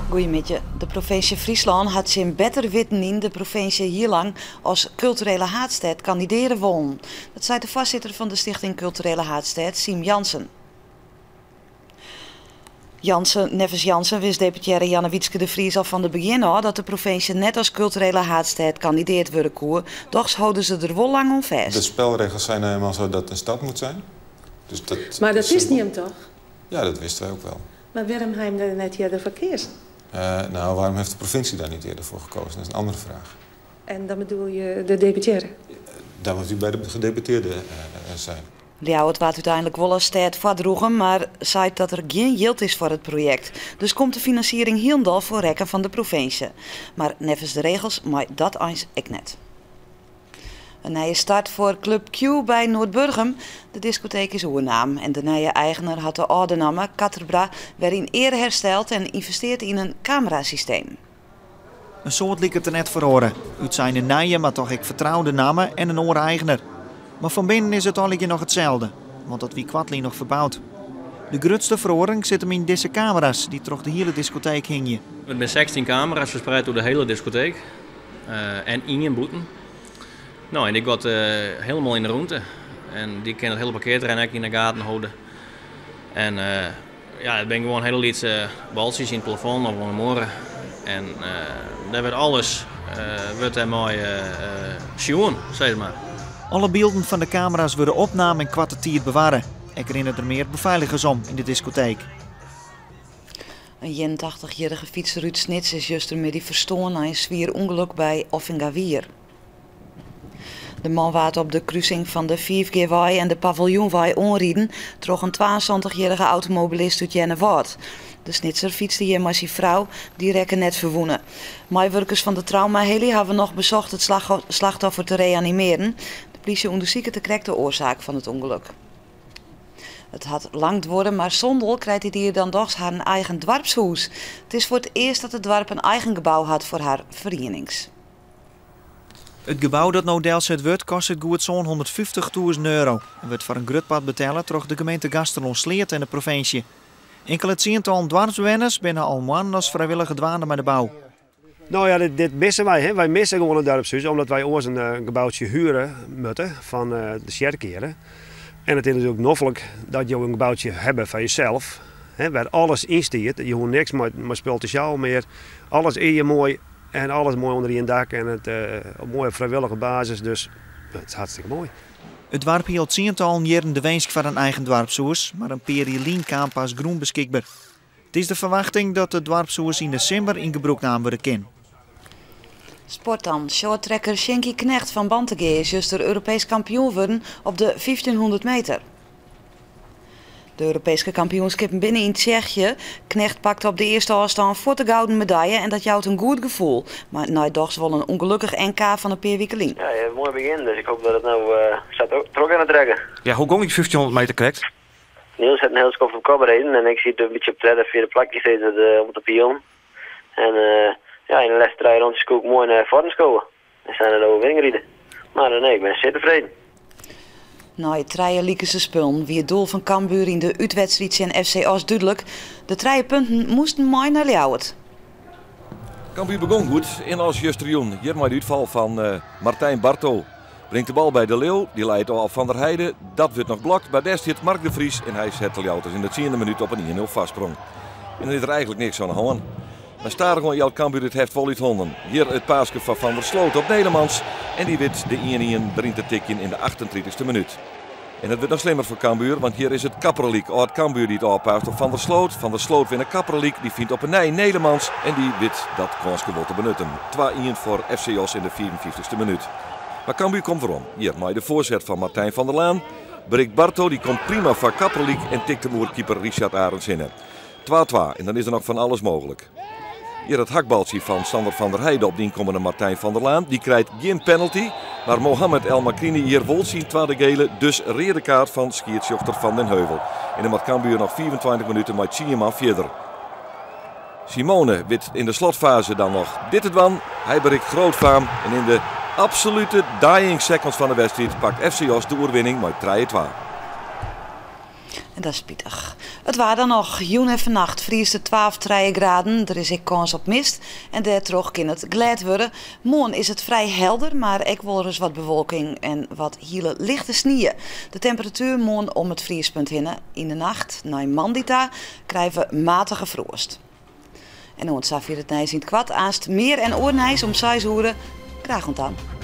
Goedemiddag. De provincie Friesland had zijn beter weten in de provincie hierlang als culturele haardstad kandideren wollen. Dat zei de voorzitter van de Stichting Culturele Haardstad, Siem Jansen. Nevens Jansen wist deputaire Janne Wietske de Vries al van de begin al dat de provincie net als culturele haardstad kandideerd worden koer. Doch houden ze er wel lang om vast. De spelregels zijn helemaal zo dat het een stad moet zijn. Dus maar dat wist niet hem toch? Ja, dat wisten wij ook wel. Maar waarom hij hem net eerder verkeerd? Nou, waarom heeft de provincie daar niet eerder voor gekozen? Dat is een andere vraag. En dan bedoel je de deputaire? Dan moet u bij de gedeputeerde zijn. Ja, het werd uiteindelijk wel als stad voordroegen, maar zei dat er geen geld is voor het project. Dus komt de financiering helemaal voor rekken van de provincie. Maar nevens de regels, maar dat eens ik net. Een nieuwe start voor Club Q bij Noordburgum. De discotheek is oernaam en de nieuwe eigenaar had de oude naam Katterbra weer in ere hersteld en investeert in een camerasysteem. Een soort liep het er net voor horen. Uit zijn de nieuwe, maar toch ik vertrouwde namen en een oren eigenaar. Maar van binnen is het alletje nog hetzelfde, want dat wie kwartli nog verbouwd. De grootste verhoring zit hem in deze camera's die toch de hele discotheek hingen. We hebben 16 camera's verspreid door de hele discotheek en in boeten. Nou, en die gaat helemaal in de ruimte. En die kan het hele parkeerterrein in de gaten houden. En ja, het ben gewoon heel iets balsjes in de telefoon of van morgen. En daar werd alles wordt mooi schoon, zeg maar. Alle beelden van de camera's worden opnamen en kwartier bewaren. Ik herinner er meer beveiligers om in de discotheek. Een 81-jarige fietser uit Snits is juist ermee die verstoorn na een zwier ongeluk bij Offingawier. De man waard op de kruising van de 5G-wei en de paviljoenwei onrieden troch een 22-jarige automobilist uit Jennevoort. De Snitser fietste hier met zijn vrouw, die rekken net verwoenen. Medewerkers van de traumaheli hebben nog bezocht het slachtoffer te reanimeren. De politie onderzoekt de correcte oorzaak van het ongeluk. Het had lang worden, maar Sondel krijgt hij hier dan toch haar eigen dorpshuis. Het is voor het eerst dat het dorp een eigen gebouw had voor haar verenigings. Het gebouw dat nou deelzet wordt kost het goed zo'n €150.000 en wordt voor een grutpad betalen door de gemeente Gasterland-Sleert en de provincie. Enkele tientallen dorpsbewoners binnen al maanden als vrijwillige dwaande met de bouw. Nou ja, dit missen wij. Hè. Wij missen gewoon een dorpshuis omdat wij ooit een gebouwtje huren moeten van de sjerkeren. En het is natuurlijk noffelijk dat je een gebouwtje hebt van jezelf, hè, waar alles in staat. Je hoeft niks maar spul te sjouwen meer. Alles in je mooi en alles mooi onder je dak en het op mooie vrijwillige basis. Dus het is hartstikke mooi. Het dorp hield tientallen jaren de wens van een eigen dorpshuis, maar een periolien kwam pas groen beschikbaar. Het is de verwachting dat het dorpshuis in december in gebruik worden kan. Sport dan. Shorttrekker Sjenky Knecht van Bantegee is juist Europees kampioen geworden op de 1500 meter. De Europese kampioenschappen binnen in Tsjechië. Knecht pakte op de eerste afstand voor de gouden medaille en dat jouwt een goed gevoel. Maar nou toch wel een ongelukkig NK van een Peer. Ja, een mooi begin, dus ik hoop dat het nou staat ook aan het trekken. Ja, hoe ging je 1500 meter correct? Niels had een heel skof op kop rijden en ik zie het een beetje op de vierde plakje zitten op de pion. En ja, in de laatste 3 rondjes kon ik mooi naar voren scoren. En zijn er overwinning rijden. Maar nee, ik ben zeer tevreden. Nou, het treien lieken ze spullen. Wie het doel van Cambuur in de uitwedstrijd en FC Os duidelijk. De 3 punten moesten mooi naar Ljouwert. Cambuur begon goed in als Justrion. Hier maar de uitval van Martijn Barto. Brengt de bal bij De Leeuw, die leidt al Van der Heijden. Dat wordt nog blokt, maar daar zit Mark de Vries en hij zet de Ljouters in de 10e minuut op een 1-0 vastsprong. En dan is er eigenlijk niks aan de hand. Maar starig gewoon Jel Cambuur het heft vol uit honden. Hier het paasje van Van der Sloot op Nederlands. En die wint de 1-1 brengt het tikje in de 38e minuut. En het wordt nog slimmer voor Cambuur, want hier is het Kapperliek. Oud Cambuur die het oppaast op Van der Sloot. Van der Sloot wint een Kapperliek, die vindt op een Nederlands. En die wint dat kansje wel te benutten. 2-1 voor FC Os in de 54e minuut. Maar Cambuur komt erom. Hier maar de voorzet van Martijn van der Laan. Brik Barto, die komt prima van Kapperliek en tikt de moerkeeper Richard Arends in. 2-2 en dan is er nog van alles mogelijk. Hier het hakbaltje van Sander van der Heijden op die komende Martijn van der Laan. Die krijgt geen penalty, maar Mohamed El Makrini hier wol zien tweede gele, dus rode kaart van scheidsrechter Van den Heuvel. En dan moet Cambuur nog 24 minuten met Tjeneman verder. Simone wint in de slotfase dan nog dit het wan. Hij bereikt groot faam en in de absolute dying seconds van de wedstrijd pakt FC Os de oorwinning met 3-2. En dat is pittig. Het waar dan nog. Joen en vannacht vriest het 12, 3 graden. Er is ook kans op mist. En daardoor kan het glad worden. Morgen is het vrij helder, maar ook wel eens wat bewolking en wat hele lichte sneeuw. De temperatuur morgen om het vriespunt heen. In de nacht, na Mandita, krijgen we matige frost. En ons het nijs in het kwad. Aanst meer en oornijs om 6 uur. Graag ontaan.